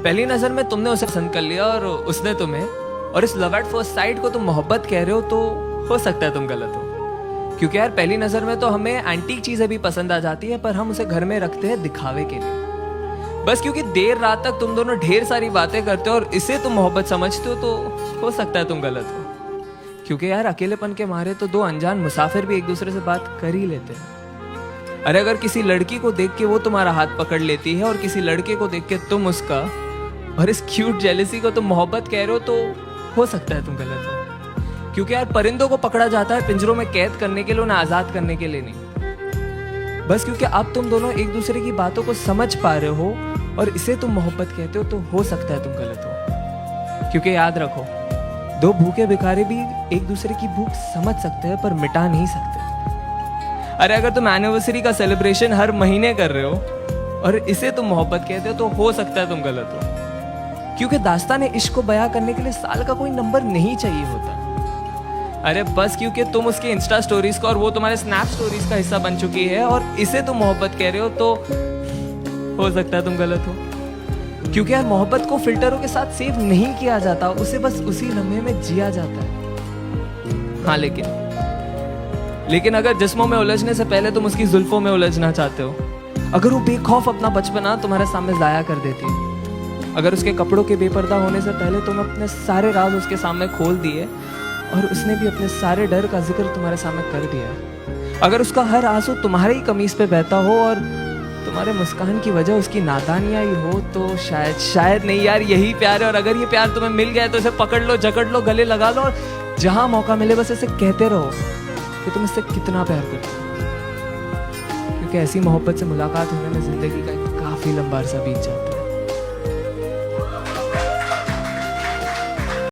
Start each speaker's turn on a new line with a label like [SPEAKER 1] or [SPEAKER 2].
[SPEAKER 1] पहली नजर में तुमने उसे पसंद कर लिया और उसने तुम्हें, और इस लव एट फर्स्ट साइट को तुम मोहब्बत कह रहे हो, तो हो सकता है तुम गलत हो। क्योंकि यार पहली नजर में तो हमें एंटीक चीजें भी पसंद आ जाती है, पर हम उसे घर में रखते हैं दिखावे के लिए। बस क्योंकि देर रात तक तुम दोनों ढेर सारी बातें करते हो और इसे तुम मोहब्बत समझते हो, तो हो सकता है तुम गलत हो। क्योंकि यार अकेलेपन के मारे तो दो अनजान मुसाफिर भी एक दूसरे से बात कर ही लेते हैं। अरे अगर किसी लड़की को देख के वो तुम्हारा हाथ पकड़ लेती है और किसी लड़के को देख के तुम उसका, और इस क्यूट जेलसी को तुम मोहब्बत कह रहे हो, तो हो सकता है तुम गलत हो। क्योंकि यार परिंदों को पकड़ा जाता है पिंजरों में कैद करने के लिए, उन्हें आजाद करने के लिए नहीं। बस क्योंकि अब तुम दोनों एक दूसरे की बातों को समझ पा रहे हो और इसे तुम मोहब्बत कहते हो, तो हो सकता है तुम गलत हो। क्योंकि याद रखो, दो भूखे भिखारी भी एक दूसरे की भूख समझ सकते हैं पर मिटा नहीं सकते। अरे अगर तुम एनिवर्सरी का सेलिब्रेशन हर महीने कर रहे हो और इसे तुम मोहब्बत कहते हो, तो हो सकता है तुम गलत हो। क्योंकि दास्तान इश्क को बयां करने के लिए साल का कोई नंबर नहीं चाहिए होता। अरे बस क्योंकि तुम उसके इंस्टा स्टोरीज का और वो तुम्हारे स्नैप स्टोरीज का हिस्सा बन चुकी है और इसे तुम मोहब्बत कह रहे हो, तो हो सकता है तुम गलत हो। क्योंकि यार मोहब्बत को फिल्टरों के साथ सेव नहीं किया जाता, उसे बस उसी लम्हे में जिया जाता है। हाँ लेकिन अगर जिस्मों में उलझने से पहले तुम उसकी जुल्फों में उलझना चाहते हो, अगर वो बेखौफ अपना बचपना तुम्हारे सामने जाया कर देती है, अगर उसके कपड़ों के बेपर्दा होने से पहले तुम अपने सारे राज उसके सामने खोल दिए और उसने भी अपने सारे डर का जिक्र तुम्हारे सामने कर दिया, अगर उसका हर आंसू तुम्हारे ही कमीज पे बहता हो और तुम्हारे मुस्कान की वजह उसकी नादानियां ही हो, तो शायद नहीं यार यही प्यार है। और अगर ये प्यार तुम्हें मिल गया है तो इसे पकड़ लो, जकड़ लो, गले लगा लो और जहां मौका मिले बस इसे कहते रहो कि तुम इससे कितना प्यार करते हो। क्योंकि ऐसी मोहब्बत से मुलाकात होने में जिंदगी का काफी लंबा अरसा बीत जाता है।